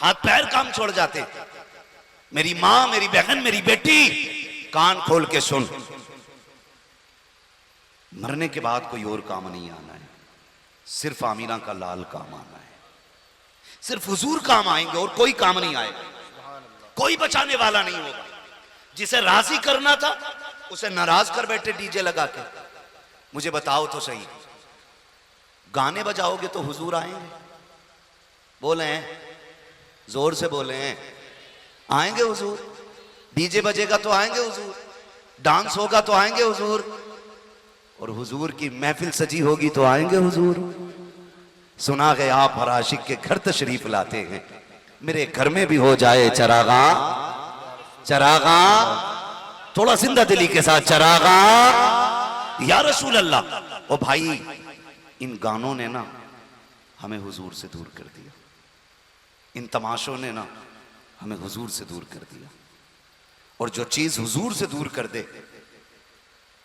हाथ पैर काम छोड़ जाते। मेरी मां, मेरी बहन, मेरी बेटी, कान खोल के सुन, मरने के बाद कोई और काम नहीं आना है, सिर्फ आमीना का लाल काम आना है, सिर्फ हुजूर काम आएंगे और कोई काम नहीं आएगा, कोई बचाने वाला नहीं होगा। जिसे राजी करना था उसे नाराज कर बैठे डीजे लगा के। मुझे बताओ तो सही, गाने बजाओगे तो हुजूर आएंगे? बोले हैं, जोर से बोले हैं, आएंगे हुजूर? डीजे बजेगा तो आएंगे हुजूर, डांस होगा तो आएंगे हुजूर, और हुजूर की महफिल सजी होगी तो आएंगे हुजूर। सुना है आप हर आशिक के घर तशरीफ लाते हैं, मेरे घर में भी हो जाए चरागा, चरागा, थोड़ा जिंदा दिली के साथ चरागा या रसूल अल्लाह। ओ भाई, इन गानों ने ना हमें हुजूर से दूर कर दिया, इन तमाशों ने ना हमें हुजूर से दूर कर दिया। और जो चीज हुजूर से दूर कर दे,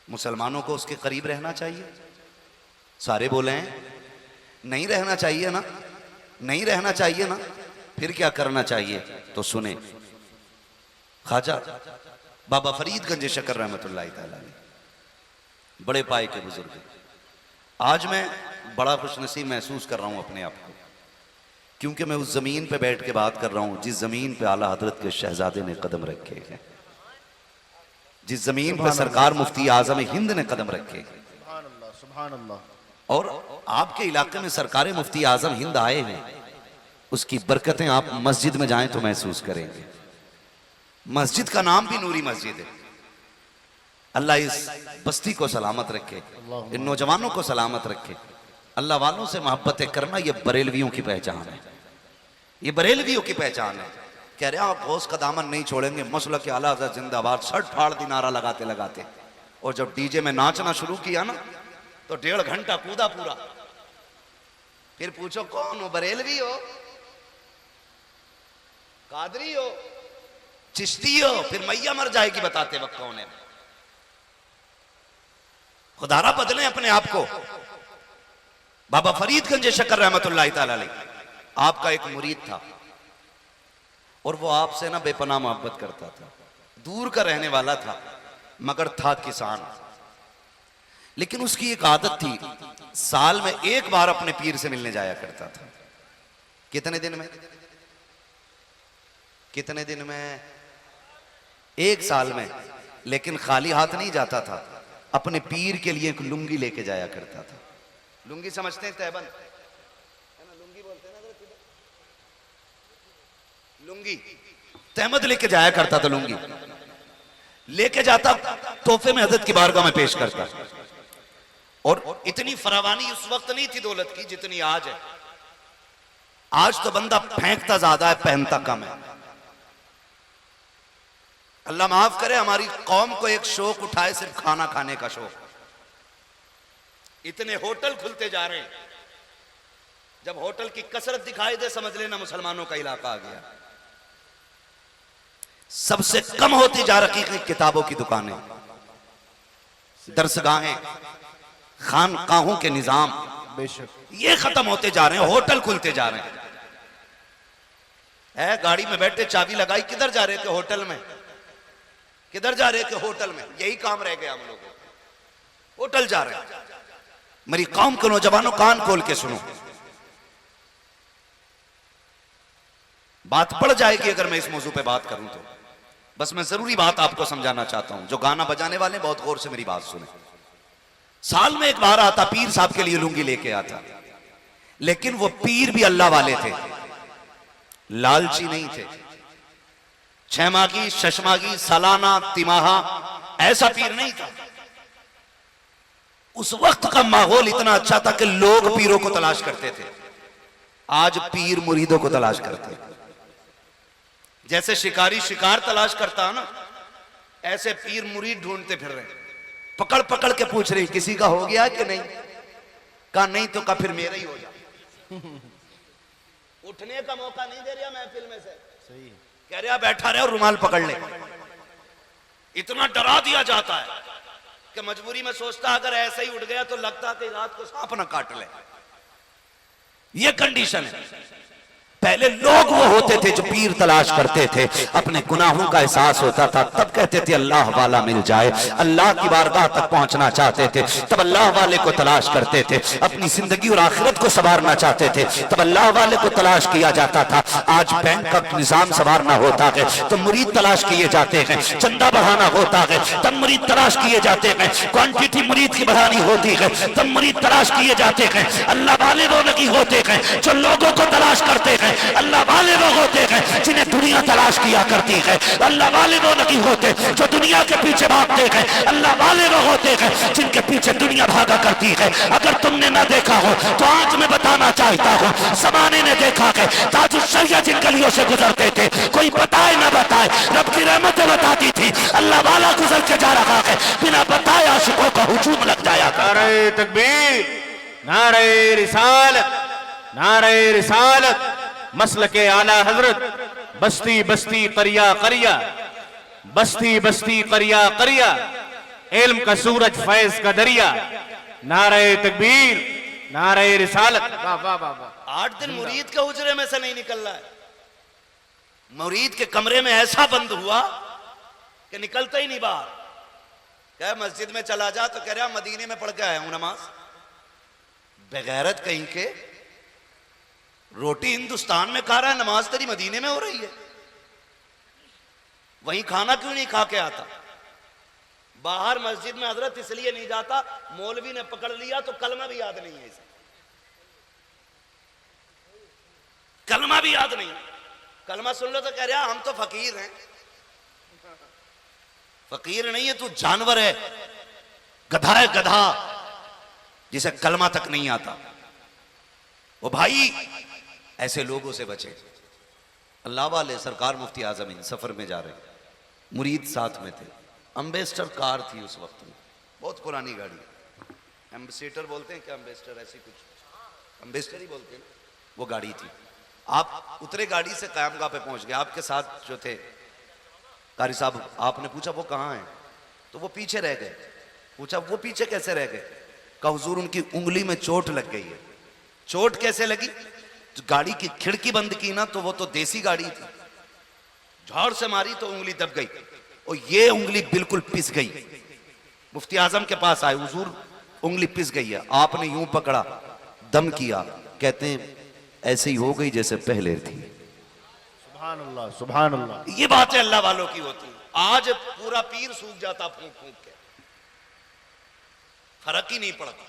मुसलमानों को उसके करीब रहना चाहिए। सारे बोले हैं नहीं रहना चाहिए ना, नहीं रहना चाहिए ना, फिर क्या करना चाहिए? तो सुने, ख्वाजा बाबा फरीदगंज शकर रहमतुल्लाह तआला अलैह, बड़े पाए के बुजुर्ग। आज मैं बड़ा खुशनसीब महसूस कर रहा हूं अपने आप को, क्योंकि मैं उस जमीन पे बैठ के बात कर रहा हूं जिस जमीन पे आला हजरत के शहजादे ने कदम रखे हैं, जिस जमीन पर सरकार मुफ्ती आजम हिंद ने कदम रखे हैं। सुभान अल्लाह। और आपके इलाके में सरकार मुफ्ती आजम हिंद आए हैं, उसकी बरकतें आप मस्जिद में जाएं तो महसूस करेंगे। मस्जिद का नाम भी नूरी मस्जिद है। अल्लाह इस बस्ती को सलामत रखे, इन नौजवानों को सलामत रखे। अल्लाह वालों से मोहब्बतें करना ये बरेलवियों की पहचान है, ये बरेलवियों की पहचान है। कह रहे हैं आप गौस का दामन नहीं छोड़ेंगे, मसला के आला हज़रत जिंदाबाद, शर्ट फाड़ दी नारा लगाते लगाते। और जब डीजे में नाचना शुरू किया ना तो 1.5 घंटा कूदा पूरा। फिर पूछो कौन हो, बरेलवी हो, कादरी हो, चिश्ती हो? फिर मैया मर जाएगी बताते वक्त कौन है। खुदारा बदले अपने आप को। बाबा फरीदगंज शकर रहमतुल्लाह तआला अलैह आपका एक मुरीद था और वो आपसे ना बेपनाह मोहब्बत करता था, दूर का रहने वाला था मगर था किसान। लेकिन उसकी एक आदत थी, साल में एक बार अपने पीर से मिलने जाया करता था। कितने दिन में? कितने दिन में? एक साल में। लेकिन खाली हाथ नहीं जाता था, अपने पीर के लिए एक लुंगी लेके जाया करता था। लुंगी समझते हैं? तहबंद है ना, लुंगी बोलते हैं ना, लुंगी तहमद लेके जाया करता था। लुंगी लेके जाता, तोहफे में हजरत की बारगाह में पेश करता। और इतनी फरावानी उस वक्त नहीं थी दौलत की जितनी आज है। आज तो बंदा फेंकता ज्यादा है, पहनता कम है। अल्लाह माफ करे, हमारी कौम को एक शौक उठाए, सिर्फ खाना खाने का शौक। इतने होटल खुलते जा रहे हैं, जब होटल की कसरत दिखाई दे समझ लेना मुसलमानों का इलाका आ गया। सबसे कम होती जा रही है किताबों की दुकानें, दरसगाहें, खानकाहों के निजाम, बेशक ये खत्म होते जा रहे हैं, होटल खुलते जा रहे हैं। गाड़ी में बैठे चाबी लगाई, किधर जा रहे थे? होटल में। किधर जा रहे थे? होटल में। यही काम रह गया हम लोगों को, होटल जा रहे हैं। मेरी कौम के नौजवानों कान खोल के सुनो, बात पड़ जाएगी अगर मैं इस मौजू पे बात करूं तो। बस मैं जरूरी बात आपको समझाना चाहता हूं। जो गाना बजाने वाले बहुत गौर से मेरी बात सुने। साल में एक बार आता, पीर साहब के लिए लुंगी लेके आता, लेकिन वो पीर भी अल्लाह वाले थे, लालची नहीं थे। छमागी, शशमागी, सालाना, तिमाहा ऐसा पीर नहीं था। उस वक्त का माहौल इतना अच्छा था कि लोग पीरों को तलाश करते थे। आज पीर मुरीदों को तलाश करते हैं। जैसे शिकारी शिकार तलाश करता है ना, ऐसे पीर मुरीद ढूंढते फिर रहे, पकड़ पकड़ के पूछ रहे किसी का हो गया कि नहीं। कहा नहीं तो का फिर मेरा ही हो जा। उठने का मौका नहीं दे रहा महफिल में से। सही है। कह रहा बैठा रहे और रुमाल पकड़ ले। इतना डरा दिया जाता है कि मजबूरी में सोचता अगर ऐसे ही उठ गया तो लगता कि रात को सांप ना काट ले। ये कंडीशन है। पहले लोग वो होते थे जो पीर तलाश करते थे, अपने गुनाहों का एहसास होता था तब कहते थे अल्लाह वाला मिल जाए, अल्लाह की बारगाह तक पहुंचना चाहते थे तब अल्लाह वाले को तलाश करते थे, अपनी जिंदगी और आखिरत को संवारना चाहते थे तब अल्लाह वाले को तलाश किया जाता था। आज बैंक का निजाम संवारना होता है तो मुरीद तलाश किए जाते हैं, चंदा बढ़ाना होता है तब मुरीद तलाश किए जाते हैं, क्वांटिटी मुरीद की बढ़ानी होती है तब मुरीद तलाश किए जाते हैं। अल्लाह वाले वो नहीं होते हैं जो लोगों को तलाश करते हैं, अल्लाह वाले वो होते हैं जिन्हें दुनिया तलाश किया करती है। अल्लाह वाले वो नहीं होते जो दुनिया के पीछे भागते हैं, अल्लाह वाले वो होते हैं जिनके पीछे दुनिया भागा करती है। अगर तुमने ना देखा हो तो आज मैं बताना चाहता हूँ, ज़माने ने देखा है ताजुल शरिया जिन गलियों से गुजरते थे, कोई बताए ना बताए रब की रहमतें बताती थी, अल्लाह वाला गुजर के जा रहा है बिना बताए आशिकों का हुजूम लग जाया। नारे तकबीर, नारे रिसालत, नारे रिसालत, मसलके आला हजरत, बस्ती बस्ती करिया करिया, बस्ती बस्ती करिया करिया, इल्म का सूरज फैज का दरिया, नारे तकबीर, नारे रिसालत। वाह वाह वाह वाह। 8 दिन मुरीद के हुजरे में से नहीं निकल रहा है, मुरीद के कमरे में ऐसा बंद हुआ कि निकलता ही नहीं बाहर। कह मस्जिद में चला जा तो कह रहा मदीने में पढ़ के आया हूं नमाज। बेगैरत कहीं के, रोटी हिंदुस्तान में खा रहा है, नमाज तेरी मदीने में हो रही है। वहीं खाना क्यों नहीं खा के आता? बाहर मस्जिद में हजरत इसलिए नहीं जाता, मौलवी ने पकड़ लिया तो कलमा भी याद नहीं है इसे, कलमा भी याद नहीं। कलमा सुन लो तो कह रहा हम तो फकीर हैं। फकीर नहीं है तू, जानवर है, गधा है, गधा जिसे कलमा तक नहीं आता। वो भाई ऐसे लोगों से बचे। अल्लाह वाले सरकार मुफ्ती आजम इन सफर में जा रहे, मुरीद साथ में थे, एम्बेसडर कार थी उस वक्त में, बहुत पुरानी गाड़ी, एम्बेसडर बोलते हैं क्या, एम्बेसडर ऐसी कुछ, एम्बेसडर ही बोलते हैं, वो गाड़ी थी। आप उतरे गाड़ी से क़यामगाह पे पहुंच गए, आपके साथ जो थे कारी साहब, आपने पूछा वो कहाँ हैं, तो वो पीछे रह गए। पूछा वो पीछे कैसे रह गए? कहा हुजूर उनकी उंगली में चोट लग गई है। चोट कैसे लगी? जो गाड़ी की खिड़की बंद की ना, तो वो तो देसी गाड़ी थी, झाड़ से मारी तो उंगली दब गई और ये उंगली बिल्कुल पिस गई। मुफ्ती आजम के पास आए, हुजूर उंगली पिस गई है। आपने यूं पकड़ा, दम किया, कहते हैं ऐसे ही हो गई जैसे पहले थी। सुभान अल्लाह, सुभान अल्लाह। ये बातें अल्लाह वालों की होती है। आज पूरा पीर सूख जाता फूंक फूंक के, फर्क ही नहीं पड़ता,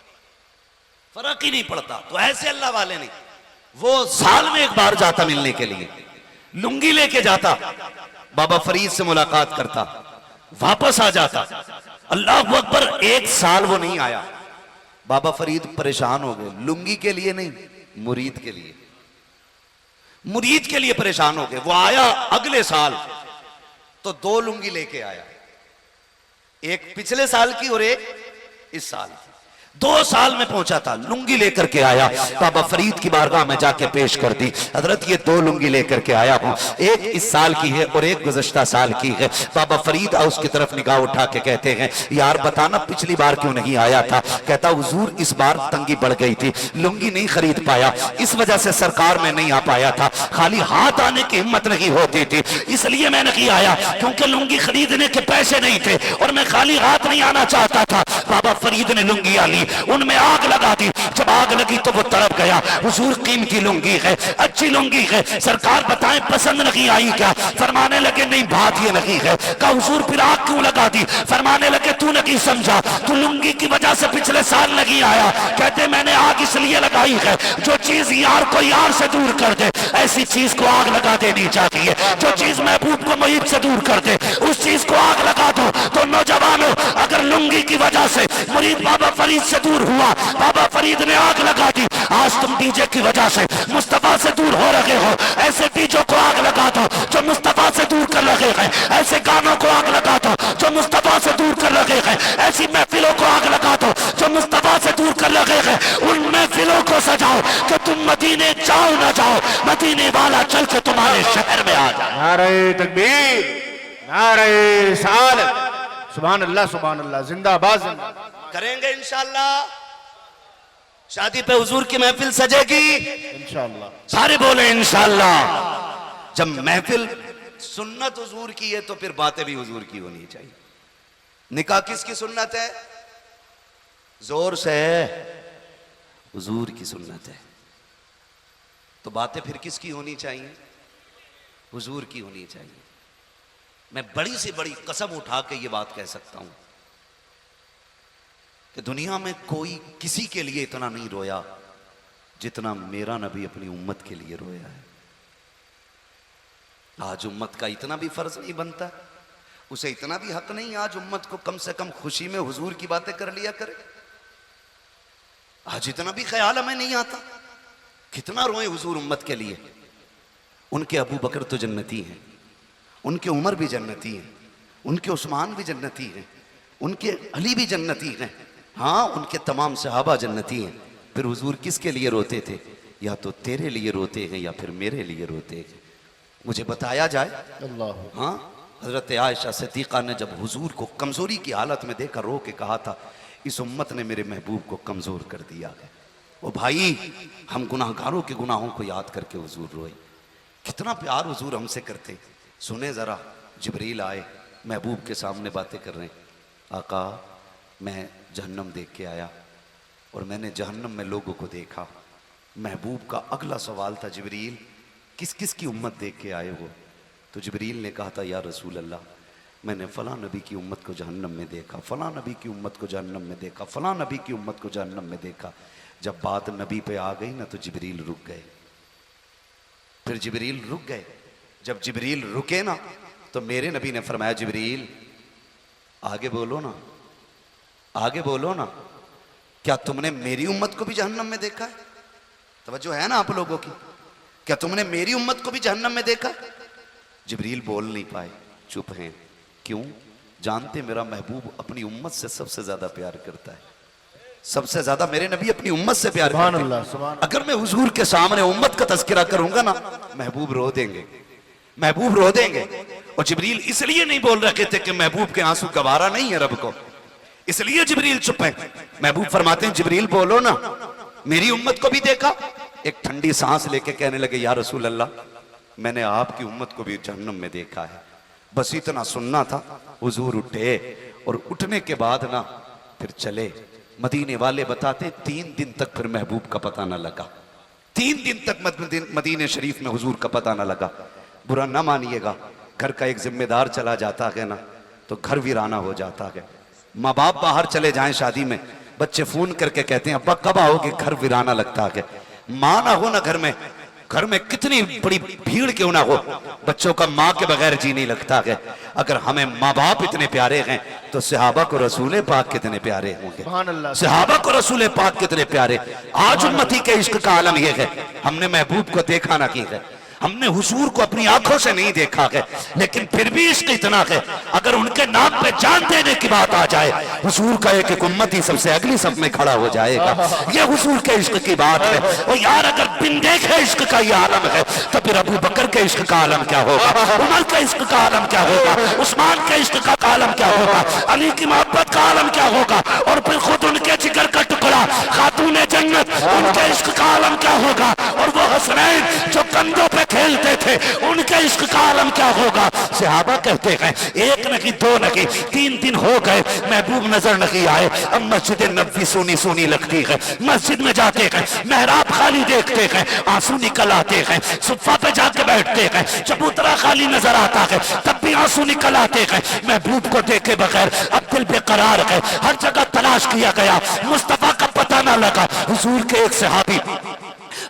फर्क ही नहीं पड़ता। तो ऐसे अल्लाह वाले नहीं, वो साल में एक बार जाता मिलने के लिए, लुंगी लेके जाता, बाबा फरीद से मुलाकात करता, वापस आ जाता। अल्लाह अकबर, 1 साल वो नहीं आया। बाबा फरीद परेशान हो गए, लुंगी के लिए नहीं, मुरीद के लिए, मुरीद के लिए परेशान हो गए। वो आया अगले साल तो 2 लुंगी लेके आया, एक पिछले साल की और एक इस साल की। 2 साल में पहुंचा था, लुंगी लेकर के आया, बाबा फरीद की बारगाह में जाके पेश कर दी। हजरत ये 2 लुंगी लेकर के आया हूं, एक इस साल की है और एक गुज़श्ता साल की है। बाबा फरीद उसकी तरफ निगाह उठा के कहते हैं यार बताना पिछली बार क्यों नहीं आया था? कहता हुजूर इस बार तंगी बढ़ गई थी, लुंगी नहीं खरीद पाया, इस वजह से सरकार में नहीं आ पाया था, खाली हाथ आने की हिम्मत नहीं होती थी, इसलिए मैं नहीं आया, क्योंकि लुंगी खरीदने के पैसे नहीं थे और मैं खाली हाथ नहीं आना चाहता था। बाबा फरीद ने लुंगी ली, उनमें आग लगा दी। जब आग लगी तो वो तड़प गया, हुजूर कीमती लुंगी है, अच्छी लुंगी है, सरकार बताएं पसंद नहीं आई क्या? फरमाने लगे नहीं बात ये नहीं है। कहा हुजूर फिर आग क्यों लगा दी? फरमाने लगे तू नहीं समझा, तू लुंगी की वजह से पिछले साल नहीं आया। कहते मैंने आग इसलिए लगाई है, जो चीज यार को यार से दूर कर दे ऐसी चीज को आग लगा देनी चाहिए। जो चीज महबूब को मुहीब से दूर कर दे उस चीज को आग लगा दो। तो नौजवानों, अगर लुंगी की वजह से मुरीद बाबा फरीद से दूर हुआ, बाबा फरीद ने आग लगा दी, आज तुम डीजे की वजह से मुस्तफा से दूर हो रहे हो, ऐसे डीजों को आग लगा दो जो मुस्तफा से दूर कर रहे हैं, ऐसे गानों को आग लगा दो जो मुस्तफा से दूर कर रहे हैं, ऐसी महफिलों को आग लगा दो जो मुस्तफा से दूर कर रहे हैं। उन महफिलों को सजाओ कि तुम मदीने जाओ ना जाओ, मदीने वाला चल के तुम्हारे शहर में आ जाए। नारे तकबीर, नारे रिसालत, सुभान अल्लाह, सुभान अल्लाह, जिंदाबाद, जिंदाबाद। करेंगे इंशाअल्लाह। शादी पे हुजूर की महफिल सजेगी, इंशाअल्लाह। सारे बोले इंशाअल्लाह। जब महफिल सुन्नत हुजूर की है तो फिर बातें भी हुजूर की होनी चाहिए। निकाह किसकी सुन्नत है? जोर से, हुजूर की सुन्नत है। तो बातें फिर किसकी होनी चाहिए? हुजूर की होनी चाहिए। मैं बड़ी से बड़ी कसम उठा के ये बात कह सकता हूं कि दुनिया में कोई किसी के लिए इतना नहीं रोया जितना मेरा नबी अपनी उम्मत के लिए रोया है। आज उम्मत का इतना भी फर्ज नहीं बनता, उसे इतना भी हक नहीं आज उम्मत को कम से कम खुशी में हुजूर की बातें कर लिया करे। आज इतना भी ख्याल हमें नहीं आता कितना रोए हुजूर उम्मत के लिए। उनके अबू बकर तो जन्नती हैं, उनके उमर भी जन्नती हैं, उनके उस्मान भी जन्नती हैं, उनके अली भी जन्नती हैं, हाँ उनके तमाम सहाबा जन्नती हैं। फिर हुजूर किसके लिए रोते थे? या तो तेरे लिए रोते हैं या फिर मेरे लिए रोते हैं। मुझे बताया जाए। अल्लाह। हाँ, हजरत आयशा सिद्दीक़ा ने जब हुजूर को कमजोरी की हालत में देखकर रो के कहा था, इस उम्मत ने मेरे महबूब को कमजोर कर दिया है। ओ भाई, हम गुनाहगारों के गुनाहों को याद करके हुजूर रोए। कितना प्यार हुजूर हमसे करते। सुने जरा, जिब्रील आए, महबूब के सामने बातें कर रहे हैं। आका, मैं जहन्नम देख के आया और मैंने जहन्नम में लोगों को देखा। महबूब का अगला सवाल था, जिब्रील किस किस की उम्मत देख के आए हो? तो जिब्रील ने कहा था, या रसूल अल्लाह, मैंने फला नबी की उम्मत को जहन्नम में देखा, फला नबी की उम्मत को जहन्नम में देखा, फला नबी की उम्मत को जहन्नम में देखा। जब बात नबी पे आ गई ना तो जिब्रील रुक गए। फिर जिब्रील रुक गए। जब जिब्रील रुके ना तो मेरे नबी ने फरमाया, जिब्रील आगे बोलो ना, आगे बोलो ना, क्या तुमने मेरी उम्मत को भी जहन्नम में देखा है? तवज्जो है ना आप लोगों की? क्या तुमने मेरी उम्मत को भी जहन्नम में देखा? जिब्रील बोल नहीं पाए, चुप हैं। क्यों? जानते मेरा महबूब अपनी उम्मत से सबसे ज्यादा प्यार करता है। सबसे ज्यादा मेरे नबी अपनी उम्मत से प्यार करते हैं। अगर मैं हुजूर के सामने उम्मत का तज़किरा करूंगा ना, महबूब रो देंगे, महबूब रो देंगे। और जिब्रील इसलिए नहीं बोल रखे थे कि महबूब के आंसू गवारा नहीं है रब को, इसलिए जिब्रील चुप है। महबूब फरमाते हैं, जिब्रील बोलो ना, मेरी उम्मत को भी देखा? एक ठंडी सांस लेके कहने लगे, या रसूल अल्लाह, मैंने आपकी उम्मत को भी जहन्नम में देखा है। बस इतना सुनना था। हुजूर उठे और उठने के बाद ना फिर चले। मदीने वाले बताते 3 दिन तक फिर महबूब का पता ना लगा। 3 दिन तक मदीने शरीफ में हुजूर का पता ना लगा। बुरा ना मानिएगा, घर का एक जिम्मेदार चला जाता है ना तो घर वीराना हो जाता है। माँ बाप बाहर चले जाएं शादी में, बच्चे फोन करके कहते हैं, अब्बा कब आओगे? घर वीराना लगता है। माँ ना हो ना घर में कितनी बड़ी भीड़ क्यों ना हो, बच्चों का माँ के बगैर जी नहीं लगता है। अगर हमें माँ बाप इतने प्यारे हैं तो सहाबा को रसूल पाक कितने प्यारे होंगे। सहाबा को रसूल पाक कितने प्यारे। आज उम्मती के इश्क का आलम यह है, हमने महबूब को देखा ना की है, हमने हुजूर को अपनी आंखों से नहीं देखा है, लेकिन फिर भी इश्क इतना है, अगर उनके नाम पे जान देने की बात आ जाए, हुजूर का एक उम्मती सबसे अगली सब में खड़ा हो जाएगा। ये हुजूर के इश्क की बात है। और यार, अगर बिन देखे इश्क का ये आलम है तो फिर अबू बकर के इश्क का आलम क्या होगा, उमर के इश्क का आलम क्या होगा, उस्मान के इश्क का आलम क्या होगा, अली की मोहब्बत का आलम क्या होगा, और फिर खुद उनके जिगर का टुकड़ा खातून जन्नत, उनके इश्क का आलम क्या होगा, और वो हसनैन जो कंधों पे खेलते थे, उनके इश्क का आलम क्या होगा। सहाबा कहते हैं, एक नहीं, दो नहीं, 3 दिन हो गए महबूब नजर नहीं आए। अब मस्जिद नबवी सोनी सोनी लगती है। मस्जिद में जाते हैं, मेहराब खाली देखते हैं, आंसू निकल आते हैं। सुफ़ा पे जाके बैठते हैं, चबूतरा खाली नजर आता है, तब भी आंसू निकल आते हैं। महबूब को देखे बगैर अब दिल बेकरार है। हर जगह तलाश किया गया, मुस्तफा का पता ना लगा। हुजूर के एक सहाबी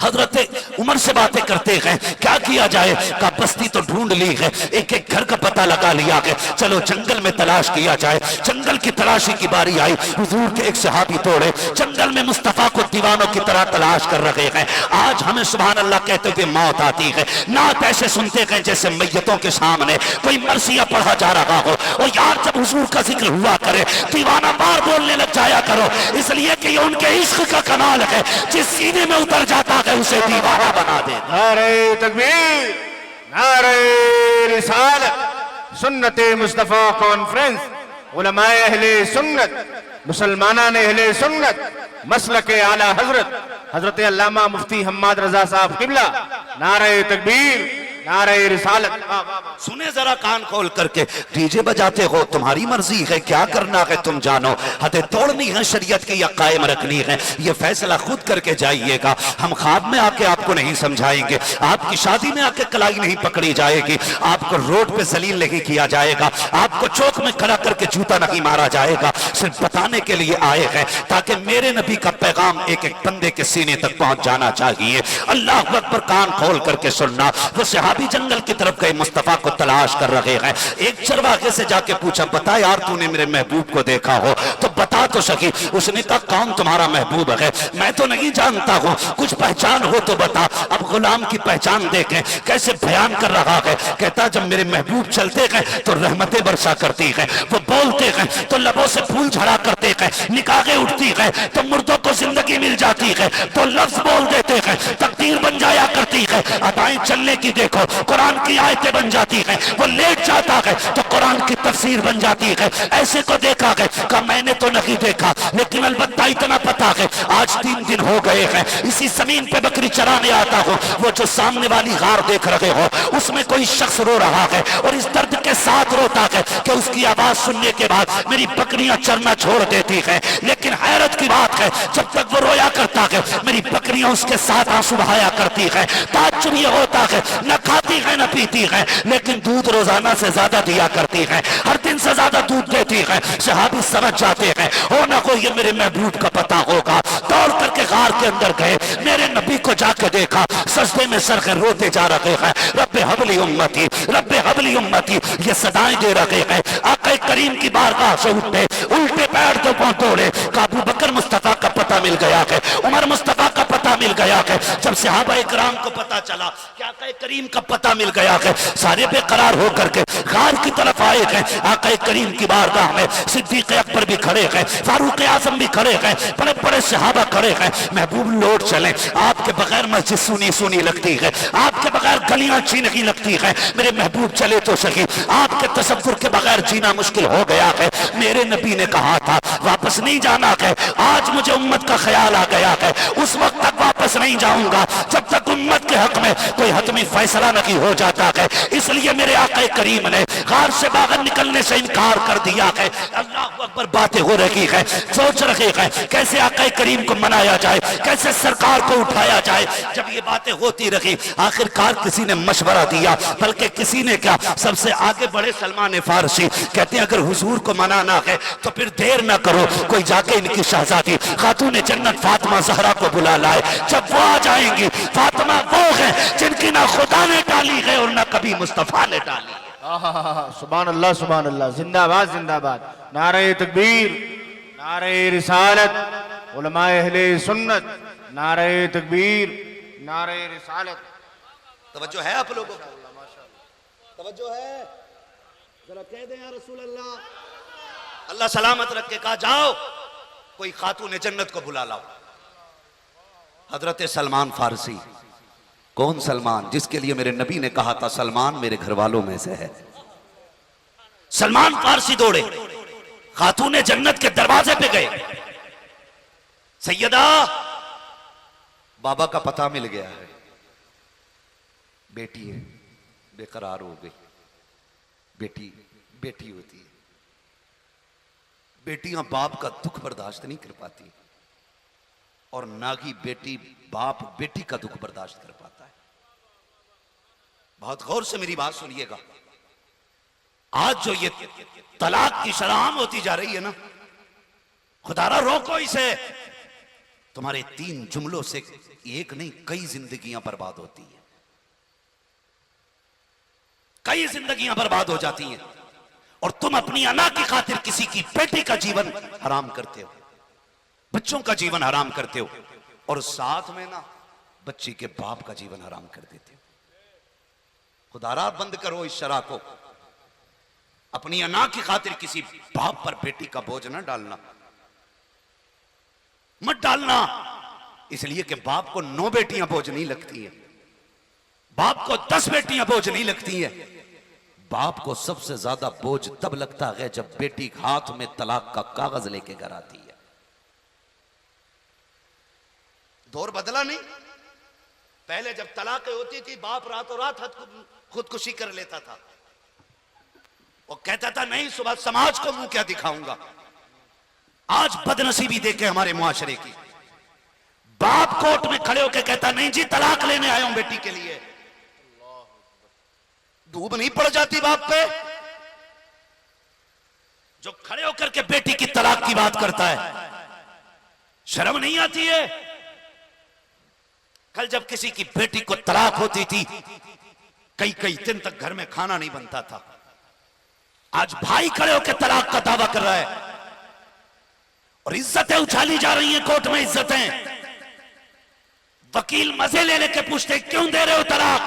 हजरत उमर से बातें करते हैं, क्या किया जाए? का बस्ती तो ढूंढ ली है, एक एक घर का पता लगा लिया है, चलो जंगल में तलाश किया जाए। जंगल की तलाशी की बारी आई। हुजूर के एक सहाबी तोड़े जंगल में मुस्तफा को दीवानों की तरह तलाश कर रहे हैं। आज हमें सुभान अल्लाह कहते हुए मौत आती है। नात ऐसे सुनते हैं जैसे मैयतों के सामने कोई मरसिया पढ़ा जा रहा हो। और यार, जब हुजूर का जिक्र हुआ करे, दीवाना बार बोलने लग जाया करो, इसलिए कि ये उनके इश्क का कमाल है। जिस सीने में उतर जाता है उसे दीवाना बना दे। नारे तकबीर, नारे रिसालत, सुन्नते मुस्तफा कॉन्फ्रेंस, उलमाए अहले सुन्नत, मुसलमानान अहले सुन्नत, मसलक आला हजरत हजरत अल्लामा मुफ्ती हम्माद रजा साहब किबला, नारे तकबीर, नारे रिसालत। सुने जरा कान खोल करके, डीजे बजाते हो तुम्हारी मर्जी है, क्या करना है तुम जानो, हदें तोड़नी है शरीयत की या कायम रखनी है, ये फैसला खुद करके जाइएगा। हम ख्वाब में आके आपको नहीं समझाएंगे, आपकी शादी में आके कलाई नहीं पकड़ी जाएगी, आपको रोड पे जलील नहीं किया जाएगा, आपको चौक में खड़ा करके जूता नहीं मारा जाएगा। सिर्फ बताने के लिए आए हैं ताकि मेरे नबी का पैगाम एक एक बंदे के सीने तक पहुंच जाना चाहिए। अल्लाह अकबर, कान खोल करके सुनना। वो सहाबी जंगल की तरफ गए, मुस्तफा को तलाश कर रहे हैं। एक चरवाहे से जाके पूछा, बता यार तूने मेरे महबूब को देखा हो तो बता तो सकी। उसने कहा, कौन तुम्हारा महबूब है? मैं तो नहीं जानता हूं, कुछ पहचान हो तो बता। अब गुलाम की पहचान देखें कैसे बयान कर रहा है। कहता, जब मेरे महबूब चलते हैं तो रहमतें बरसा करती है, वो बोलते हैं तो लबों से फूल झड़ा करते हैं, निकाहें उठती है तो मुर्दों को जिंदगी मिल जाती है, तो लफ्ज बोल देते हैं तकदीर बन जाया करती है। अदाएं चलने की देखो, कुरान की आयतें बन जाती हैं। वो लेट जाता है तो कुरान की तफसीर बन जाती है। ऐसे को देखा है का मैंने तो नहीं देखा, लेकिन अलबत्ता इतना पता है आज 3 दिन हो गए हैं इसी जमीन पे बकरी चराने आता हूँ। वो जो सामने वाली गार देख रहे हो उसमें कोई शख्स रो रहा है और इस दर्द के साथ रोता है कि उसकी आवाज सुनने के बाद मेरी बकरियां चरना छोड़ देती है। लेकिन हैरत की बात है, जब तक वो रोया करता है मेरी बकरियां उसके साथ आंसू बहाया करती है। ताज्जुब ये होता है, न खाती है न पीती है, लेकिन दूध रोजाना से ज्यादा दिया करती है, हर दिन से ज्यादा दूध देती है। सहाबी समझ जाते हैं हो ना को ये मेरे महबूब का पता होगा। दौड़ करके गार के अंदर गए, मेरे नबी को जाके देखा, सजदे में सर के रोते जा रहे हैं, रब्बे हबली उम्मती, रब्बे हबली उम्मती, ये सदाएं दे रहे हैं। आका करीम की बारगाह से उठे, उल्टे पैर तो पहुंचोड़े। अबू बकर मुस्तफा का पता मिल गया है, उमर मुस्तफा का पता मिल गया है। जब सहाबा इकराम को पता चला कि आका करीम का पता मिल गया है, सारे बेकरार होकर के गार की तरफ आए हैं। आका करीम की बारगाह में सिद्दीक अकबर भी खड़े हैं, फारूक आजम भी खड़े हैं, बड़े बड़े सहाबा खड़े हैं। महबूब लौट चले, आपके बगैर मस्जिद सुनी सुनी लगती है, आपके बगैर गलियां अच्छी नहीं लगती है। मेरे महबूब चले तो सही, आपके तसव्वुर के बगैर जीना मुश्किल हो गया है। मेरे नबी ने कहा था वापस नहीं जाना है, आज मुझे उम्मत का ख्याल आ गया है, उस वक्त तक वापस नहीं जाऊंगा जब तक उम्मत के हक में कोई हतमी फैसला नहीं हो जाता है। इसलिए मेरे आका करीम ने गार से बाहर निकलने से इनकार कर दिया है। अल्लाह अकबर, बातें हो रही है, सोच रहे हैं कैसे आका करीम को मनाया जाए, कैसे सरकार को उठाया जाए। जब ये बातें होती रही, आखिरकार किसी ने मशवरा दिया, बल्कि किसी ने क्या, सबसे आगे बढ़े सलमान फारसी, कहते हैं अगर हुजूर को मनाना है तो फिर देर ना करो, कोई जाके इनकी शहजादी खातून जन्नत फातिमा ज़हरा को बुला लाए। जब वो आ जाएंगी, फातिमा वो है जिनकी ना खुदा ने डाली है और ना कभी मुस्तफा ने डाली है। सुभान अल्लाह, सुभान अल्लाह, जिंदाबाद जिंदाबाद, नारे तकबीर, नारे रिसालत, उलमाए अहले सुन्नत, नारे तकबीर, नारे रिसालत। तवज्जो है आप लोगों को? तवज्जो है? जरा कह दें या रसूल अल्लाह। अल्लाह सलामत रख के कहा, जाओ कोई खातून जन्नत को बुला लाओ। हजरत सलमान फारसी, कौन सलमान? जिसके लिए मेरे नबी ने कहा था सलमान मेरे घर वालों में से है। सलमान फारसी दौड़े, खातून जन्नत के दरवाजे पे गए। सैयदा, बाबा का पता मिल गया है, बेटी है, बेकरार हो गई। बेटी बेटी होती है, बेटियां बाप का दुख बर्दाश्त नहीं कर पाती, और ना ही बेटी बाप बेटी का दुख बर्दाश्त कर पाता है। बहुत गौर से मेरी बात सुनिएगा। आज जो ये तलाक की शराम होती जा रही है ना, खुदारा रोको इसे। तुम्हारे 3 जुमलों से एक नहीं कई जिंदगियां बर्बाद होती हैं, कई जिंदगियां बर्बाद हो जाती हैं, और तुम अपनी अना की खातिर किसी की बेटी का जीवन हराम करते हो, बच्चों का जीवन हराम करते हो, और साथ में ना बच्ची के बाप का जीवन हराम कर देते हो। खुदारा बंद करो इस शरा को। अपनी अना की खातिर किसी बाप पर बेटी का बोझ ना डालना, मत डालना, इसलिए कि बाप को 9 बेटियां बोझ नहीं लगती हैं, बाप को 10 बेटियां बोझ नहीं लगती हैं। बाप को सबसे ज्यादा बोझ तब लगता है जब बेटी हाथ में तलाक का कागज लेके घर आती है। दौर बदला नहीं। पहले जब तलाक होती थी बाप रातों रात खुदकुशी कर लेता था। वो कहता था नहीं सुबह समाज को मुंह क्या दिखाऊंगा। आज बदनसीबी देखे हमारे मुआशरे की, बाप कोर्ट में खड़े होकर कहता नहीं जी तलाक लेने आया हूं बेटी के लिए। धूप नहीं पड़ जाती बाप पे जो खड़े होकर के बेटी की तलाक की बात करता है? शर्म नहीं आती है? कल जब किसी की बेटी को तलाक होती थी कई कई दिन तक घर में खाना नहीं बनता था। आज भाई खड़े होकर तलाक का दावा कर रहा है और इज्जतें उछाली जा रही हैं कोर्ट में। इज्जतें वकील मजे ले लेके पूछते क्यों दे रहे हो तलाक?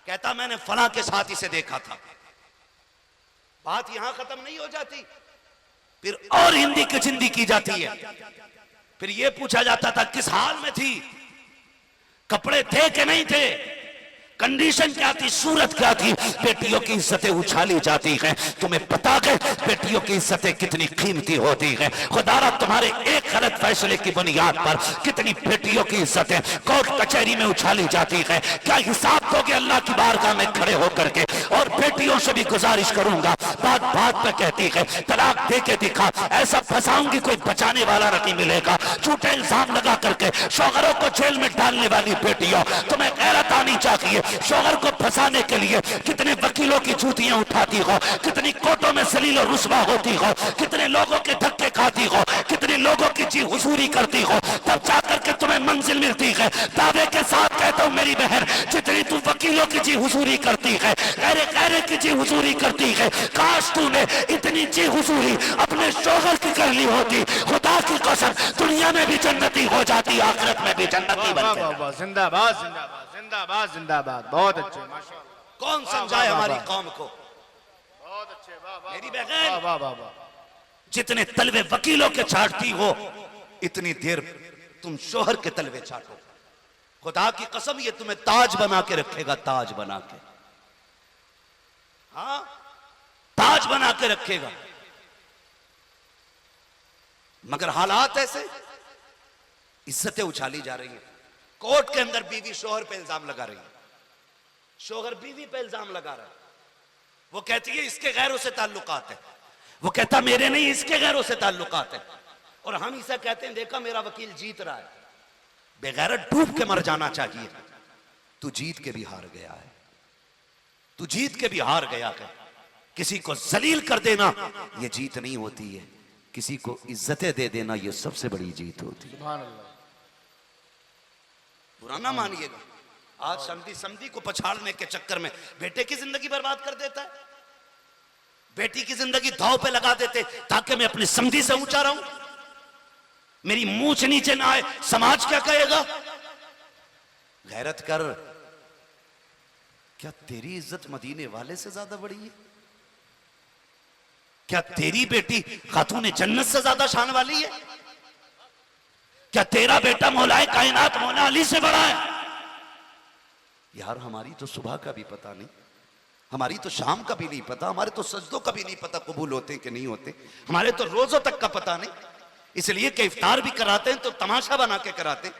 कहता मैंने फलां के साथ इसे देखा था। बात यहां खत्म नहीं हो जाती, फिर और हिंदी की चिंदी की जाती है। फिर यह पूछा जाता था किस हाल में थी, कपड़े थे कि नहीं थे, कंडीशन क्या थी, सूरत क्या थी। बेटियों की इज्जतें उछाली जाती हैं। तुम्हें पता है बेटियों की इज्जतें कितनी कीमती होती हैं। खुदारा तुम्हारे एक गलत फैसले की बुनियाद पर कितनी बेटियों की इज्जतें कोर्ट कचहरी में उछाली जाती हैं। क्या हिसाब दोगे अल्लाह की बारगाह में खड़े होकर के? और बेटियों से भी गुजारिश करूंगा, बात बात पे कहती है तलाक दे के दिखा, ऐसा फंसाऊंगी कोई बचाने वाला नहीं मिलेगा। झूठे इल्जाम लगा करके शौहरों को जेल में डालने वाली बेटियों, तुम्हें गैरत आनी चाहिए। शौहर को फंसाने के लिए कितने वकीलों की जूतियां उठाती हो, कितनी कोर्टों में सलील और रुस्वा होती हो, कितने लोगों के धक्के खाती हो, कितने लोगों की जी हुजूरी करती हो, तब जाकर के तुम्हें मंजिल मिलती है। दावे के साथ कहता हूं मेरी बहन, जितनी तू वकीलों की जी हुजूरी करती है, गैरे गैरे की जी हुजूरी करती है, काश तूने इतनी जी हुजूरी अपने शौहर की कर ली होती। खुदा की कसम दुनिया में भी जन्नती हो जाती, आखिरत में भी जन्नती बनती। जिंदाबाद जिंदाबाद जिंदाबाद जिंदाबाद। बहुत अच्छे माशाअल्लाह। कौन समझाए हमारी कौम को? बहुत अच्छे। मेरी बहन जितने तलवे वकीलों के छाटती हो इतनी देर तुम शोहर के तलवे छाटो। खुदा की कसम ये तुम्हें ताज बना के रखेगा, ताज बना के, हाँ ताज बना के रखेगा। मगर हालात ऐसे, इज्जतें उछाली जा रही हैं। कोर्ट के अंदर बीवी शोहर पे इल्जाम लगा रही है, शोहर बीवी पे इल्जाम लगा रहा है। वो कहती है इसके गैरों से ताल्लुकात है, वो कहता मेरे नहीं इसके गैरों से ताल्लुकात है। और हम इसे कहते हैं देखा मेरा वकील जीत रहा है। बेगैरत डूब के मर जाना चाहिए। तू जीत के भी हार गया है, तू जीत के भी हार गया है। किसी को जलील कर देना यह जीत नहीं होती है, किसी को इज्जतें दे देना यह सबसे बड़ी जीत होती है। सुभान अल्लाह। बुरा ना मानिएगा, आज समधी को पछाड़ने के चक्कर में बेटे की जिंदगी बर्बाद कर देता है, बेटी की जिंदगी दांव पे लगा देते ताकि मैं अपनी समधी से ऊंचा रहूं, मेरी मूंछ नीचे ना आए। समाज क्या कहेगा? गैरत कर। क्या तेरी इज्जत मदीने वाले से ज्यादा बड़ी है? क्या तेरी बेटी खातून जन्नत से ज्यादा शान वाली है? क्या तेरा बेटा मौलाए कायनात मौला अली से बड़ा है? यार हमारी तो सुबह का भी पता नहीं, हमारी तो शाम का भी नहीं पता, हमारे तो सजदों का भी नहीं पता कबूल होते हैं कि नहीं होते, हमारे तो रोजों तक का पता नहीं। इसलिए कि इफ्तार भी कराते हैं तो तमाशा बना के कराते,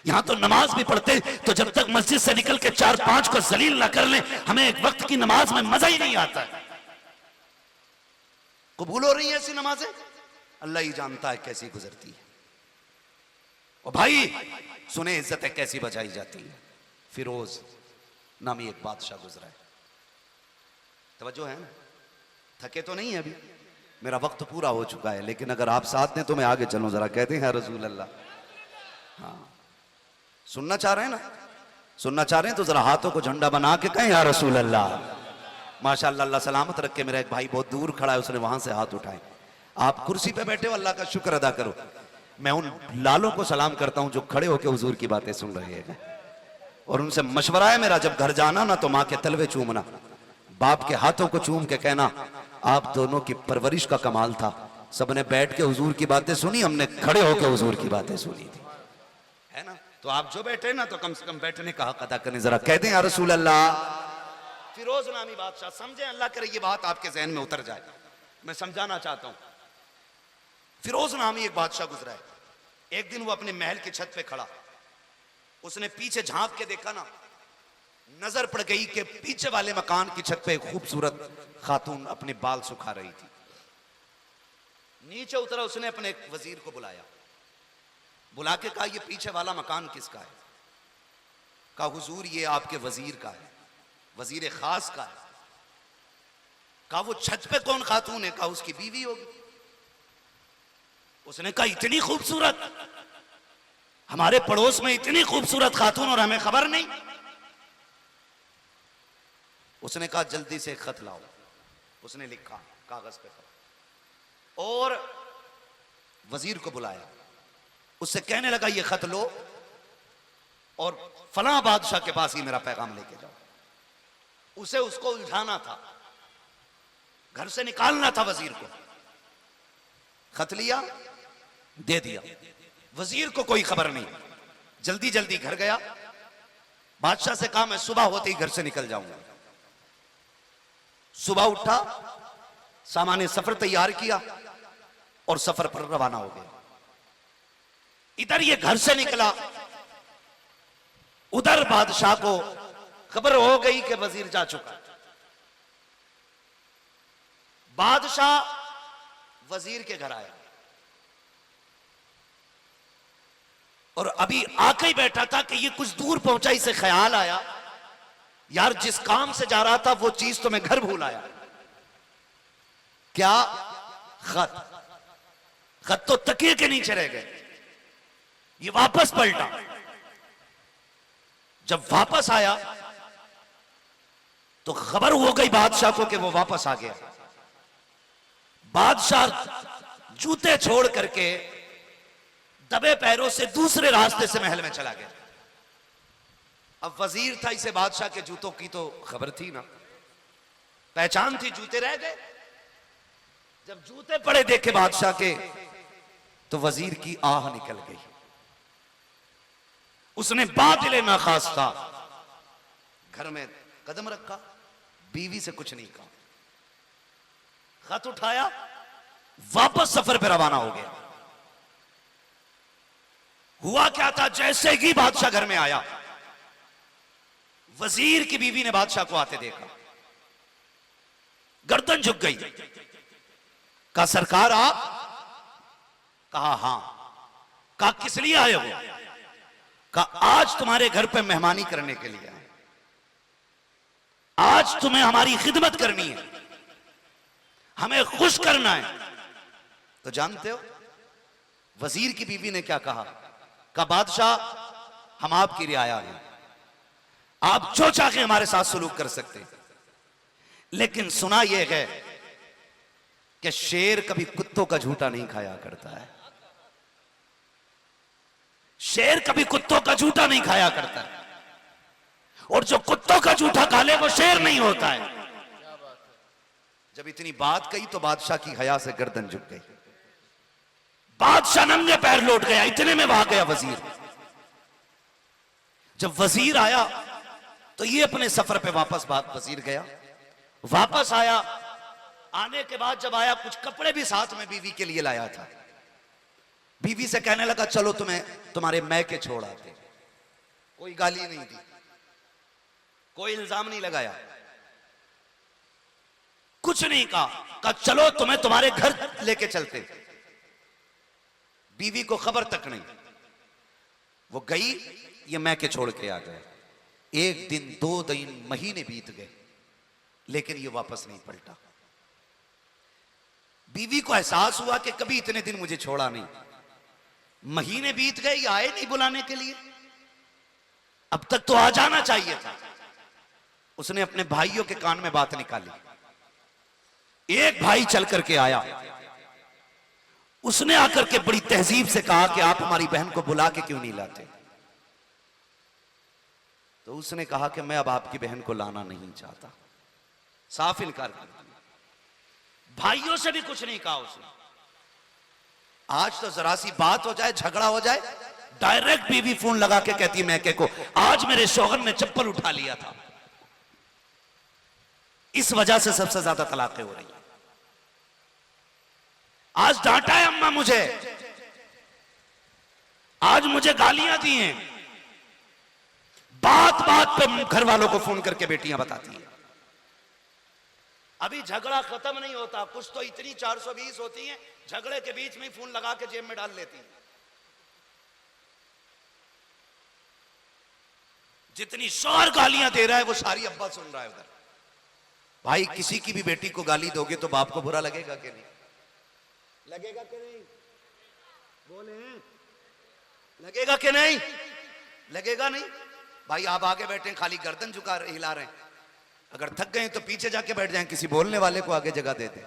यहां तो नमाज भी पढ़ते तो जब तक मस्जिद से निकल के 4-5 को जलील ना कर लें हमें एक वक्त की नमाज में मजा ही नहीं आता है। कबूल हो रही है ऐसी नमाजें, अल्लाह ही जानता है कैसी गुजरती है। और भाई सुने इज्जतें कैसी बचाई जाती है। फिरोज नामी एक बादशाह गुजरा है, तवज्जो है ना? थके तो नहीं है अभी, मेरा वक्त पूरा हो चुका है, लेकिन अगर आप साथ दें तो मैं आगे चलूं। जरा कहते हैं रसूल अल्लाह। हाँ सुनना चाह रहे हैं ना? सुनना चाह रहे हैं तो जरा हाथों को झंडा बना के कहें या रसूल अल्लाह। माशाअल्लाह, अल्लाह सलामत रखे। मेरा एक भाई बहुत दूर खड़ा है, उसने वहां से हाथ उठाए। आप कुर्सी पे बैठे हो, अल्लाह का शुक्र अदा करो। मैं उन लालों को सलाम करता हूं जो खड़े होकर हुजूर की बातें सुन रहे हैं, और उनसे मशवरा है मेरा, जब घर जाना ना तो माँ के तलवे चूमना, बाप के हाथों को चूम के कहना आप दोनों की परवरिश का कमाल था। सबने बैठ के हुजूर की बातें सुनी, हमने खड़े होकर हुजूर की बातें सुनी थी, है ना? तो आप जो बैठे ना तो कम से कम बैठने का हक अदा करें। जरा कहते हैं या रसूल अल्लाह। फिरोज नामी बादशाह, समझे, अल्लाह करे ये बात आपके जहन में उतर जाए, मैं समझाना चाहता हूं। फिरोज नामी एक बादशाह गुजरा है, एक दिन वो अपने महल की छत पे खड़ा, उसने पीछे झांक के देखा ना, नजर पड़ गई कि पीछे वाले मकान की छत पे एक खूबसूरत खातून अपने बाल सुखा रही थी। नीचे उतरा, उसने अपने एक वजीर को बुलाया, बुला के कहा ये पीछे वाला मकान किसका है? कहा हुजूर ये आपके वजीर का है, वजीर खास का है। कहा वो छत पे कौन खातून है? कहा उसकी बीवी होगी। उसने कहा इतनी खूबसूरत, हमारे पड़ोस में इतनी खूबसूरत खातून और हमें खबर नहीं। उसने कहा जल्दी से खत लाओ। उसने लिखा कागज पे खत और वजीर को बुलाया, उससे कहने लगा ये खत लो और फलां बादशाह के पास ही मेरा पैगाम लेके जाओ। उसे उसको उलझाना था, घर से निकालना था वजीर को। खत लिया, दे दिया, वजीर को कोई खबर नहीं, जल्दी जल्दी घर गया। बादशाह से कहा मैं सुबह होते ही घर से निकल जाऊंगा। सुबह उठा, सामान्य सफर तैयार किया और सफर पर रवाना हो गया। इधर ये घर से निकला, उधर बादशाह को खबर हो गई कि वजीर जा चुका। बादशाह वजीर के घर आया और अभी आके ही बैठा था कि ये कुछ दूर पहुंचा, इसे ख्याल आया यार जिस काम से जा रहा था वो चीज तो मैं घर भूल आया। क्या? खत। खत तो तकिए के नीचे रह गए। ये वापस पलटा, जब वापस आया तो खबर हो गई बादशाह को कि वो वापस आ गया। बादशाह जूते छोड़ करके दबे पैरों से दूसरे रास्ते से महल में चला गया। अब वजीर था, इसे बादशाह के जूतों की तो खबर थी ना, पहचान थी, जूते रह गए। जब जूते पड़े देखे बादशाह के तो वजीर की आह निकल गई। उसने बातिल नाखास्ता घर में कदम रखा, बीवी से कुछ नहीं कहा, खत उठाया, वापस सफर पर रवाना हो गया। हुआ क्या था, जैसे ही बादशाह घर में आया, वजीर की बीवी ने बादशाह को आते देखा, गर्दन झुक गई। कहा सरकार आप? कहा हां। कहा किस लिए आए हो? कहा आज तुम्हारे घर पे मेहमानी करने के लिए आए, आज तुम्हें हमारी खिदमत करनी है, हमें खुश करना है। तो जानते हो वजीर की बीवी ने क्या कहा? कहा बादशाह हम आपकी रियाया हैं, आप जो चाहे हमारे साथ सलूक कर सकते हैं, लेकिन सुना यह है कि शेर कभी कुत्तों का झूठा नहीं खाया करता है। शेर कभी कुत्तों का झूठा नहीं खाया करता है, और जो कुत्तों का झूठा खा ले वो शेर नहीं होता है। जब इतनी बात कही तो बादशाह की हया से गर्दन झुक गई। बादशाह नंगे पैर लौट गया, इतने में वहां गया वजीर। जब वजीर आया तो ये अपने सफर पे वापस वजीर गया, वापस आया। आने के बाद जब आया, कुछ कपड़े भी साथ में बीवी के लिए लाया था। बीवी से कहने लगा चलो तुम्हें तुम्हारे मैके छोड़ आते। कोई गाली नहीं दी, कोई इल्जाम नहीं लगाया, कुछ नहीं कहा चलो तुम्हें तुम्हारे घर लेके चलते। बीवी को खबर तक नहीं, वो गई, ये मैके छोड़ के आ गया। एक दिन, 2 दिन, महीने बीत गए, लेकिन ये वापस नहीं पलटा। बीवी को एहसास हुआ कि कभी इतने दिन मुझे छोड़ा नहीं, महीने बीत गए, ये आए नहीं बुलाने के लिए, अब तक तो आ जाना चाहिए था। उसने अपने भाइयों के कान में बात निकाली। एक भाई चल करके आया, उसने आकर के बड़ी तहजीब से कहा कि आप हमारी बहन को बुला के क्यों नहीं लाते? तो उसने कहा कि मैं अब आपकी बहन को लाना नहीं चाहता, साफ इनकार कर दिया। भाइयों से भी कुछ नहीं कहा उसने। आज तो जरा सी बात हो जाए, झगड़ा हो जाए, डायरेक्ट बीवी फोन लगा के कहती है मैके को आज मेरे शौहर ने चप्पल उठा लिया था। इस वजह से सबसे ज्यादा तलाकें हो रही हैं। आज डांटा है अम्मा मुझे, आज मुझे गालियां दी हैं, बात बात पे घर वालों को फोन करके बेटियां बताती हैं। अभी झगड़ा खत्म नहीं होता, कुछ तो इतनी 420 होती हैं, झगड़े के बीच में ही फोन लगा के जेब में डाल लेती हैं। जितनी शौहर गालियां दे रहा है वो सारी अब्बा सुन रहा है उधर। भाई किसी की भी बेटी को गाली दोगे तो बाप को बुरा लगेगा कि नहीं? लगेगा कि नहीं? बोले, लगेगा कि नहीं? लगेगा नहीं? भाई आप आगे बैठे खाली गर्दन झुका हिला रहे हैं, अगर थक गए तो पीछे जाके बैठ जाएं, किसी बोलने वाले को आगे जगह दे दें।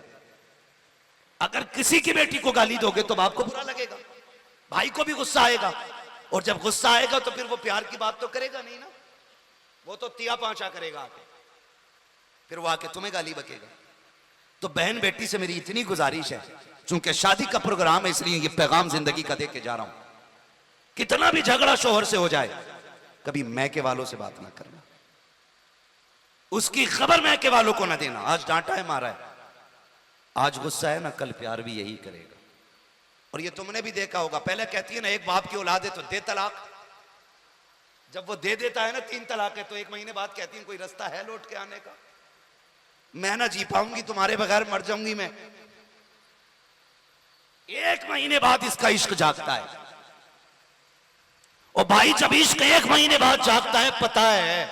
अगर किसी की बेटी को गाली दोगे तो बाप को बुरा लगेगा, भाई को भी गुस्सा आएगा, और जब गुस्सा आएगा तो फिर वो प्यार की बात तो करेगा नहीं ना, वो तो तिया पांचा करेगा आके, फिर वो आके तुम्हें गाली बकेगा। तो बहन बेटी से मेरी इतनी गुजारिश है, चूंकि शादी का प्रोग्राम है इसलिए ये पैगाम जिंदगी का दे के जा रहा हूं, कितना भी झगड़ा शोहर से हो जाए कभी मैके वालों से बात ना करना, उसकी खबर मैके वालों को ना देना। आज डांटा है, मारा है, आज गुस्सा है ना, कल प्यार भी यही करेगा। और ये तुमने भी देखा होगा, पहले कहती है ना एक बाप की औलाद है तो दे तलाक, जब वो दे देता है ना 3 तलाक है तो 1 महीने बाद कहती है कोई रास्ता है लौट के आने का, मैं ना जी पाऊंगी तुम्हारे बगैर, मर जाऊंगी मैं। 1 महीने बाद इसका इश्क जागता है। और भाई जब इश्क 1 महीने बाद जागता है, पता है,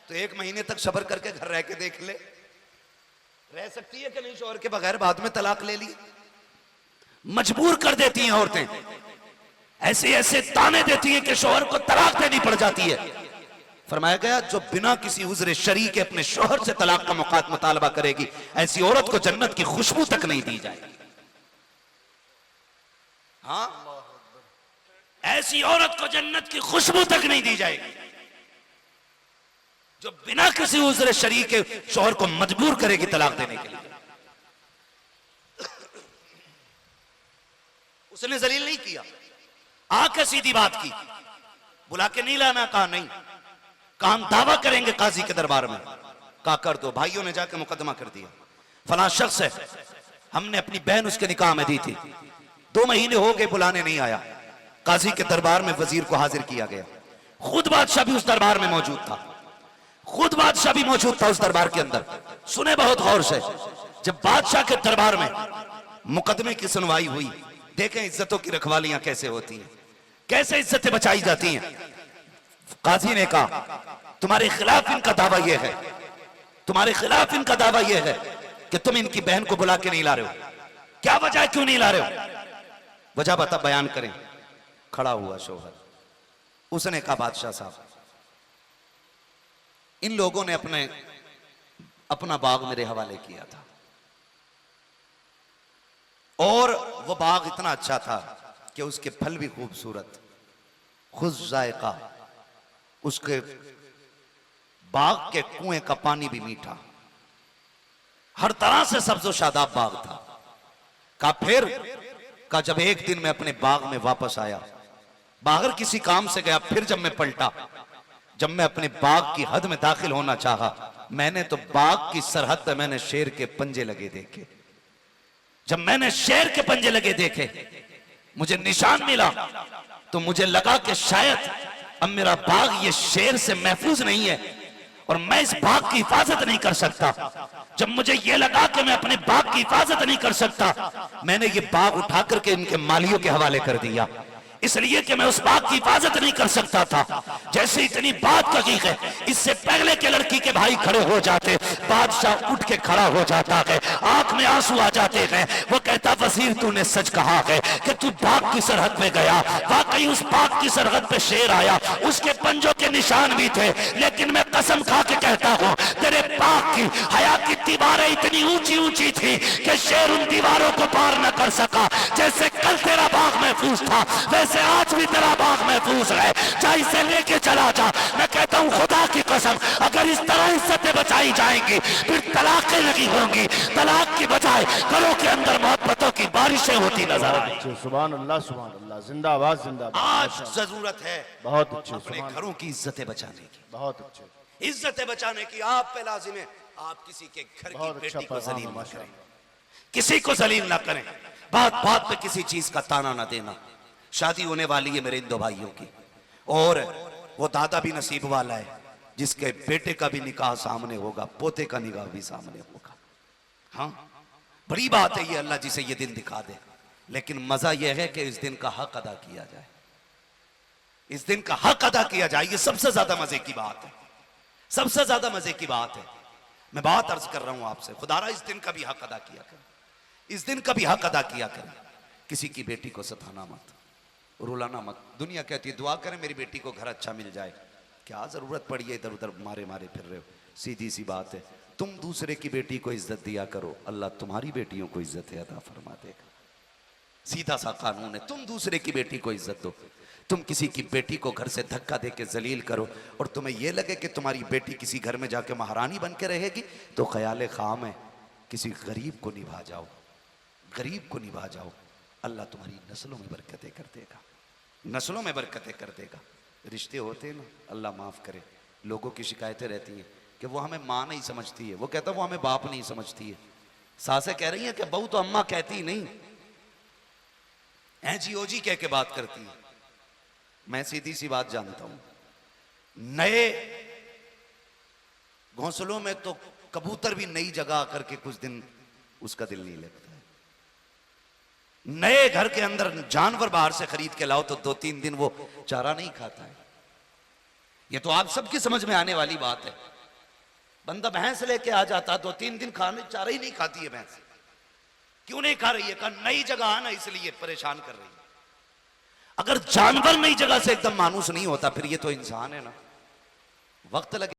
तो 1 महीने तक सब्र करके घर रह के देख ले, रह सकती है कि नहीं शौहर के बगैर। बाद में तलाक ले ली, मजबूर कर देती हैं औरतें, ऐसे ऐसे ताने देती हैं कि शौहर को तलाक देनी पड़ जाती है। फरमाया गया जो बिना किसी उज़्र शरई के अपने शौहर से तलाक का मुतालबा करेगी, ऐसी औरत को जन्नत की खुशबू तक नहीं दी जाएगी। हाँ, ऐसी औरत को जन्नत की खुशबू तक नहीं दी जाएगी जो बिना किसी उज़्र शरई के शौहर को मजबूर करेगी तलाक देने के लिए। उसने जलील नहीं किया, आके सीधी बात की, बुला के नहीं लाना, कहा नहीं, कहा हम दावा करेंगे काजी के दरबार में, कहा कर दो। भाइयों ने जाके मुकदमा कर दिया, फलां शख्स है, हमने अपनी बहन उसके निकाह में दी थी, 2 महीने हो गए बुलाने नहीं आया। काजी के दरबार में वजीर को हाजिर किया गया, खुद बादशाह भी उस दरबार में मौजूद था, खुद बादशाह भी मौजूद था उस दरबार के अंदर। सुने बहुत गौर से, जब बादशाह के दरबार में मुकदमे की सुनवाई हुई, देखें इज्जतों की रखवालियां कैसे होती हैं, कैसे इज्जतें बचाई जाती हैं। काजी ने कहा तुम्हारे खिलाफ इनका दावा यह है, तुम्हारे खिलाफ इनका दावा यह है कि तुम इनकी बहन को बुला के नहीं ला रहे हो, क्या वजह है, क्यों नहीं ला रहे हो, वजह बता, बयान करें। खड़ा हुआ शौहर, उसने कहा बादशाह साहब, इन लोगों ने अपना बाग मेरे हवाले किया था, और वो बाग इतना अच्छा था कि उसके फल भी खूबसूरत, खुश जायका, उसके बाग के कुएं का पानी भी मीठा, हर तरह से सब्ज़ो शादाब बाग था। कहा फिर, कहा जब एक दिन मैं अपने बाग में वापस आया, बाहर किसी काम से गया, फिर जब मैं पलटा, जब मैं अपने बाग की हद में दाखिल होना चाहा, मैंने तो बाग की सरहद पे मैंने शेर के पंजे लगे देखे। जब मैंने शेर के पंजे लगे देखे, मुझे निशान मिला, तो मुझे लगा कि शायद अब मेरा बाग ये शेर से महफूज नहीं है और मैं इस बाग की हिफाजत नहीं कर सकता। जब मुझे ये लगा कि मैं अपने बाग की हिफाजत नहीं कर सकता, मैंने ये बाग उठा करके इनके मालियों के हवाले कर दिया, इसलिए कि मैं उस बाग की हिफाजत नहीं कर सकता था। जैसे इतनी बात कही है, इससे पहले के लड़की के भाई खड़े हो जाते, बादशाह उठ के खड़ा हो जाता है, आंख में आंसू आ जाते हैं। वो कहता वजीर तूने सच कहा है कि तू बाग की सरहद पे गया, वाकई उस बाग की सरहद पे शेर आया, उसके पंजों के निशान भी थे, लेकिन मैं कसम खा के कहता हूँ तेरे बाग की हया की दीवारें इतनी ऊंची ऊंची थी कि शेर उन दीवारों को पार न कर सका। जैसे कल तेरा बाग महफूज था, वैसे आज भी तेरा बाग महफूज है, चाहे इसे लेके चला जा। मैं कहता हूँ खुदा की कसम, अगर इस तरह इज्जतें बचाई जाएंगी, फिर तलाकें लगी होंगी, तलाक की बजाय घरों के अंदर मोहब्बतों की बारिशें होती नजर आए। सुभान अल्लाह, जिंदाबाद जिंदाबाद। आज जरूरत है बहुत अच्छे, अपने घरों की इज्जतें बचाने की, बहुत अच्छे, इज्जतें बचाने की आप पे लाजिम है। आप किसी के घर की बेटी को जलील ना करें, किसी को जलील ना करें, बात बात पे किसी चीज का ताना ना देना, शादी होने वाली है मेरे इन दो भाइयों की, और वो दादा भी नसीब वाला है जिसके बेटे का भी निकाह सामने होगा, पोते का निकाह भी सामने होगा। हाँ, बड़ी बात है ये, अल्लाह जिसे ये दिन दिखा दे। लेकिन मजा यह है कि इस दिन का हक अदा किया जाए, इस दिन का हक अदा किया जाए। ये सबसे ज्यादा मजे की बात है, सबसे ज्यादा मजे की बात है। मैं बात अर्ज कर रहा हूं आपसे, खुदारा इस दिन का भी हक अदा किया करें, इस दिन का भी हक अदा किया करें। किसी की बेटी को सताना मत, रुलाना मत। दुनिया कहती है दुआ करें मेरी बेटी को घर अच्छा मिल जाए, क्या जरूरत पड़ी है इधर उधर मारे मारे फिर रहे हो। सीधी सी बात है, तुम दूसरे की बेटी को इज्जत दिया करो, अल्लाह तुम्हारी बेटियों को इज्जत अता फरमा देगा। सीधा सा कानून है, तुम दूसरे की बेटी को इज्जत दो। तुम किसी की बेटी को घर से धक्का दे के जलील करो और तुम्हें यह लगे कि तुम्हारी बेटी किसी घर में जाके महारानी बन के रहेगी, तो ख्याल खाम है। किसी गरीब को निभा जाओ, गरीब को निभा जाओ, अल्लाह तुम्हारी नस्लों में बरकतें कर देगा, नस्लों में बरकतें कर देगा। रिश्ते होते हैं ना, अल्लाह माफ करे, लोगों की शिकायतें रहती हैं कि वो हमें माँ नहीं समझती है, वो कहता है वो हमें बाप नहीं समझती है। सासें कह रही हैं कि बहू तो अम्मा कहती ही नहीं, जी ओ जी कह के बात करती है। मैं सीधी सी बात जानता हूं, नए घोंसलों में तो कबूतर भी नई जगह आकर के कुछ दिन उसका दिल नहीं लगता है। नए घर के अंदर जानवर बाहर से खरीद के लाओ तो 2-3 दिन वो चारा नहीं खाता है। ये तो आप सबकी समझ में आने वाली बात है। बंदा भैंस लेके आ जाता, 2-3 दिन खाने चारा ही नहीं खाती है भैंस। क्यों नहीं खा रही है? कहा नई जगह आना इसलिए परेशान कर रही है। अगर जानवर नई जगह से एकदम मानूस नहीं होता, फिर ये तो इंसान है ना, वक्त लगे